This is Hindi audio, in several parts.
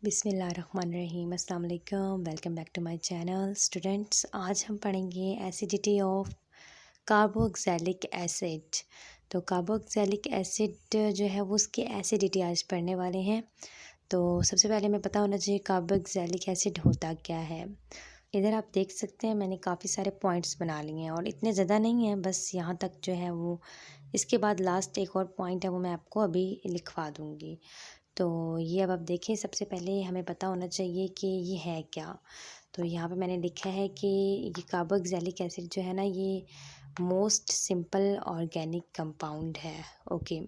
बिस्मिल्लाहिर्रहमानिर्रहीम अस्सलाम वालेकुम। Welcome back to my channel students. आज हम पढ़ेंगे एसिडिटी ऑफ कार्बोक्सिलिक एसिड। तो कार्बोक्सिलिक एसिड जो है वो उसकी एसिडिटी आज पढ़ने वाले हैं। तो सबसे पहले हमें पता होना चाहिए कार्बोक्सिलिक एसिड होता क्या है। इधर आप देख सकते हैं मैंने काफ़ी सारे पॉइंट्स बना लिए हैं और इतने ज़्यादा नहीं हैं, बस यहाँ तक जो है वो। इसके बाद लास्ट एक और पॉइंट है वो मैं आपको अभी लिखवा दूँगी। तो ये अब आप देखें, सबसे पहले हमें पता होना चाहिए कि ये है क्या। तो यहाँ पे मैंने लिखा है कि ये कार्बोक्सिलिक एसिड जो है ना, ये मोस्ट सिंपल ऑर्गेनिक कंपाउंड है। ओके,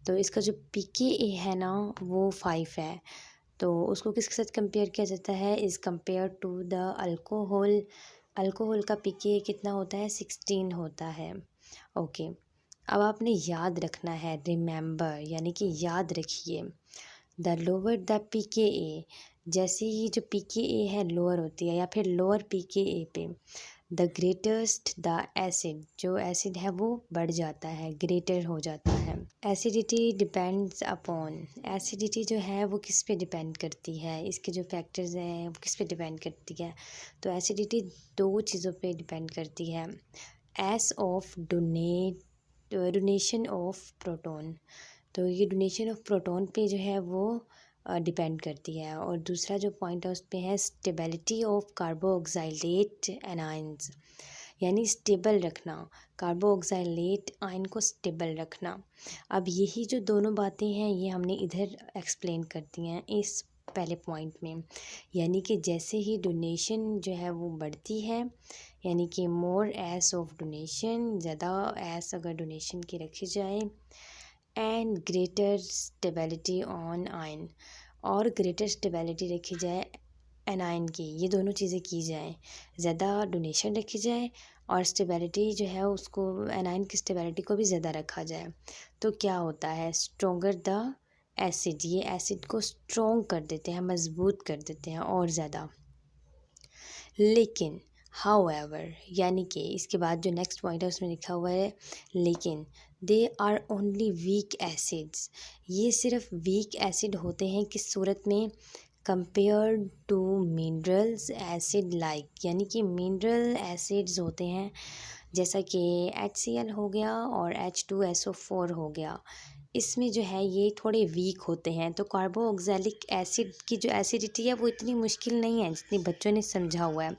तो इसका जो pKa है ना वो 5 है। तो उसको किसके साथ कंपेयर किया जाता है? Is compare to the alcohol. Alcohol का pKa कितना होता है? 16 होता है। ओके, अब आपने याद रखना है, रिमेंबर यानी कि याद रखिए, द लोअर द pKa, जैसे ही जो pKa है लोअर होती है या फिर लोअर pKa पे द ग्रेटेस्ट द एसिड, जो एसिड है वो बढ़ जाता है, ग्रेटर हो जाता है। एसिडिटी डिपेंड्स अपॉन, एसिडिटी जो है वो किस पे डिपेंड करती है, इसके जो फैक्टर्स हैं वो किस पे डिपेंड करती है। तो एसिडिटी दो चीज़ों पे डिपेंड करती है। S of donation of proton, तो ये डोनेशन ऑफ प्रोटॉन पे जो है वो डिपेंड करती है। और दूसरा जो पॉइंट है उस पे है स्टेबिलिटी ऑफ कार्बोक्सिलेट एनाइंस, यानी स्टेबल रखना, कार्बोक्सिलेट आयन को स्टेबल रखना। अब यही जो दोनों बातें हैं ये हमने इधर एक्सप्लेन कर दी हैं इस पहले पॉइंट में। यानी कि जैसे ही डोनेशन जो है वो बढ़ती है, यानी कि मोर एस ऑफ डोनेशन, ज़्यादा एस अगर डोनेशन की रखी जाए, and greater stability on ion, और ग्रेटर स्टेबिलिटी रखी जाए एनाइन की, ये दोनों चीज़ें की जाए, ज़्यादा डोनेशन रखी जाए और स्टेबिलिटी जो है उसको, एनाइन की स्टेबिलिटी को भी ज़्यादा रखा जाए, तो क्या होता है? स्ट्रोंगर द एसिड, ये एसिड को स्ट्रॉन्ग कर देते हैं, मजबूत कर देते हैं और ज़्यादा। लेकिन हाउएवर, यानी कि इसके बाद जो नेक्स्ट पॉइंट है उसमें लिखा हुआ है लेकिन, they are only weak acids, ये सिर्फ वीक एसिड होते हैं किस सूरत में? Compare to minerals acid like, यानी कि मिनरल एसिड्स होते हैं जैसा कि HCl हो गया और H2SO4 हो गया, इसमें जो है ये थोड़े वीक होते हैं। तो कार्बोक्सिलिक एसिड की जो एसिडिटी है वो इतनी मुश्किल नहीं है जितनी बच्चों ने समझा हुआ है।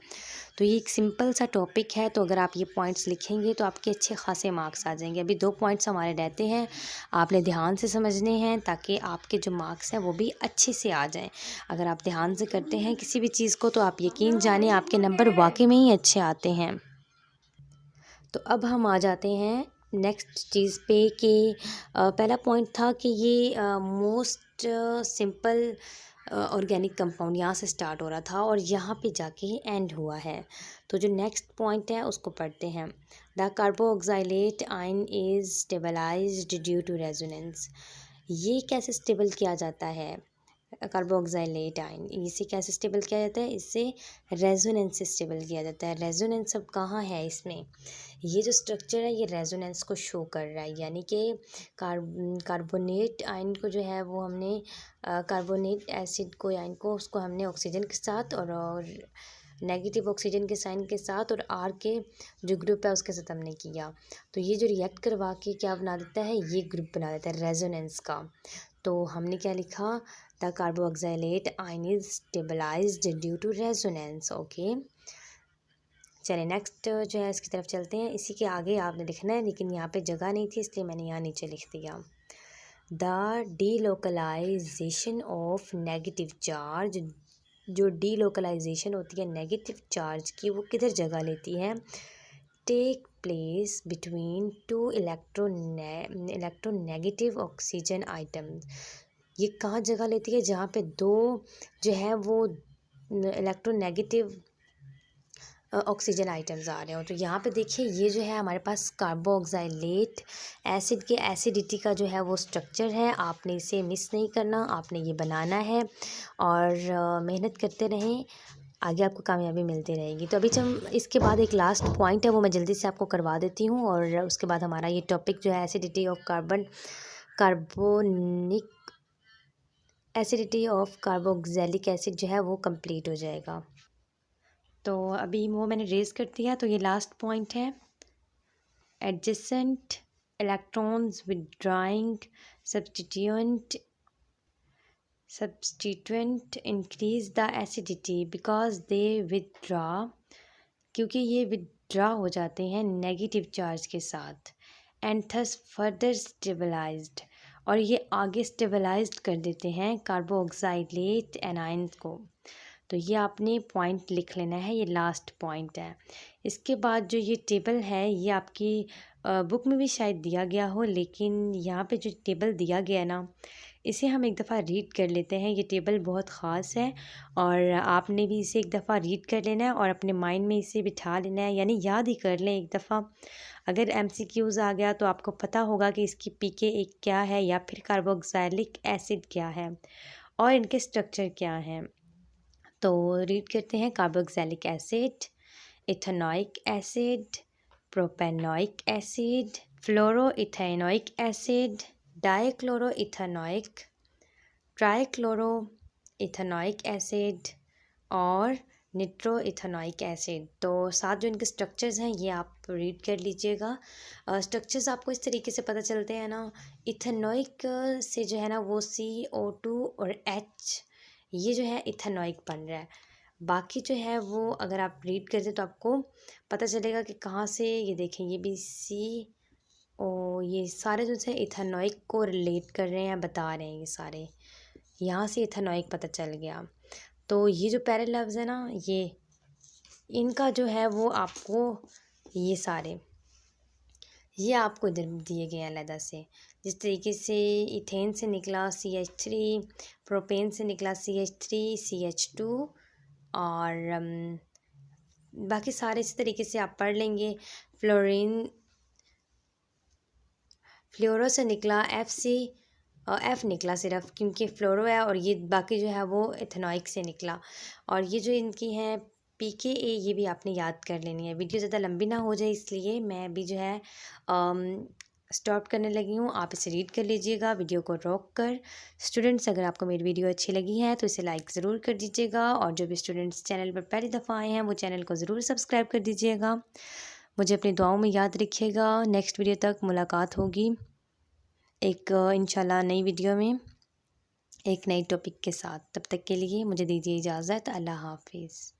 तो ये एक सिंपल सा टॉपिक है, तो अगर आप ये पॉइंट्स लिखेंगे तो आपके अच्छे खासे मार्क्स आ जाएंगे। अभी 2 पॉइंट्स हमारे रहते हैं, आपने ध्यान से समझने हैं ताकि आपके जो मार्क्स हैं वो भी अच्छे से आ जाएं। अगर आप ध्यान से करते हैं किसी भी चीज़ को तो आप यकीन जाने आपके नंबर वाकई में ही अच्छे आते हैं। तो अब हम आ जाते हैं नेक्स्ट चीज़ पे कि पहला पॉइंट था कि ये मोस्ट सिंपल ऑर्गेनिक कंपाउंड यहाँ से स्टार्ट हो रहा था और यहाँ पे जाके एंड हुआ है। तो जो नेक्स्ट पॉइंट है उसको पढ़ते हैं। The carboxylate ion is stabilized due to resonance, ये कैसे स्टेबल किया जाता है? कार्बोक्सिलेट आयन इसे कैसे स्टेबल किया जाता है? इससे रेजोनेंस से स्टेबल किया जाता है। रेजोनेंस अब कहाँ है इसमें? ये जो स्ट्रक्चर है ये रेजोनेंस को शो कर रहा है, यानी कि कार्बोनेट आयन को जो है वो हमने कार्बोनेट एसिड को आयन को उसको हमने ऑक्सीजन के साथ और नेगेटिव ऑक्सीजन के साइन के साथ और आर के जो ग्रुप है उसके साथ हमने किया, तो ये जो रिएक्ट करवा के क्या बना देता है? ये ग्रुप बना देता है रेजोनेंस का। तो हमने क्या लिखा? The carboxylate ion is stabilized due to resonance. Okay, चलिए नेक्स्ट जो है इसकी तरफ चलते हैं। इसी के आगे आपने लिखना है, लेकिन यहाँ पे जगह नहीं थी इसलिए मैंने यहाँ नीचे लिख दिया। The delocalization of negative charge, जो डीलोकलाइजेशन होती है नेगेटिव चार्ज की वो किधर जगह लेती है? Take place between two electronegative oxygen atoms, ये कहाँ जगह लेती है? जहाँ पे दो जो है वो इलेक्ट्रोनेगेटिव ऑक्सीजन आइटम्स आ रहे हो। तो यहाँ पे देखिए ये जो है हमारे पास कार्बोक्सिलेट एसिड के एसिडिटी का जो है वो स्ट्रक्चर है। आपने इसे मिस नहीं करना, आपने ये बनाना है और मेहनत करते रहें, आगे आपको कामयाबी मिलती रहेगी। तो अभी जब इसके बाद एक लास्ट पॉइंट है वो मैं जल्दी से आपको करवा देती हूँ और उसके बाद हमारा ये टॉपिक जो है acidity of carbonic acidity of carboxylic acid जो है वो कंप्लीट हो जाएगा। तो अभी वो मैंने रेज़ कर दिया, तो ये लास्ट पॉइंट है। Adjacent electrons withdrawing substituent increase the acidity because they withdraw, क्योंकि ये विदड्रा हो जाते हैं नेगेटिव चार्ज के साथ, एंड थस फर्दर स्टेबलाइज्ड, और ये आगे स्टेबलाइज्ड कर देते हैं कार्बोक्साइलेट एनाइंस को। तो ये आपने पॉइंट लिख लेना है, ये लास्ट पॉइंट है। इसके बाद जो ये टेबल है ये आपकी बुक में भी शायद दिया गया हो, लेकिन यहाँ पे जो टेबल दिया गया है ना, इसे हम एक दफ़ा रीड कर लेते हैं। ये टेबल बहुत ख़ास है और आपने भी इसे एक दफ़ा रीड कर लेना है और अपने माइंड में इसे बिठा लेना है, यानी याद ही कर लें एक दफ़ा। अगर MCQs आ गया तो आपको पता होगा कि इसकी pKa क्या है या फिर कार्बोक्सिलिक एसिड क्या है और इनके स्ट्रक्चर क्या हैं। तो रीड करते हैं। Carboxylic acid, ethanoic acid, propanoic acid, fluoroethanoic acid, dichloroethanoic, trichloroethanoic acid और निट्रोइथेनोइक एसिड। तो साथ जो इनके स्ट्रक्चर्स हैं ये आप रीड कर लीजिएगा। स्ट्रक्चर्स आपको इस तरीके से पता चलते हैं ना, इथेनोइक से जो है ना वो CO2 और H, ये जो है इथेनोइक बन रहा है। बाकी जो है वो अगर आप रीड करते तो आपको पता चलेगा कि कहाँ से, ये देखें ये भी CO, ये सारे जो है इथेनोइक को रिलेट कर रहे हैं, बता रहे हैं, ये सारे यहाँ से इथेनोइक पता चल गया। तो ये जो पैरे लफ्ज़ है ना, ये इनका जो है वो आपको ये सारे ये आपको इधर दिए गए हैं अलग से। जिस तरीके से इथेन से निकला CH3, प्रोपेन से निकला CH3, CH2 और बाकी सारे इसी तरीके से आप पढ़ लेंगे। फ्लोरो से निकला F निकला सिर्फ, क्योंकि फ्लोरो है, और ये बाकी जो है वो इथेनोइक से निकला। और ये जो इनकी हैं pKa, ये भी आपने याद कर लेनी है। वीडियो ज़्यादा लंबी ना हो जाए इसलिए मैं अभी जो है स्टॉप करने लगी हूँ। आप इसे रीड कर लीजिएगा वीडियो को रोक कर। स्टूडेंट्स, अगर आपको मेरी वीडियो अच्छी लगी है तो इसे लाइक ज़रूर कर दीजिएगा, और जो भी स्टूडेंट्स चैनल पर पहली दफ़ा आए हैं वो चैनल को ज़रूर सब्सक्राइब कर दीजिएगा। मुझे अपनी दुआओं में याद रखिएगा। नेक्स्ट वीडियो तक मुलाकात होगी एक इंशाल्लाह नई वीडियो में एक नई टॉपिक के साथ। तब तक के लिए मुझे दीजिए इजाज़त। अल्लाह हाफिज़।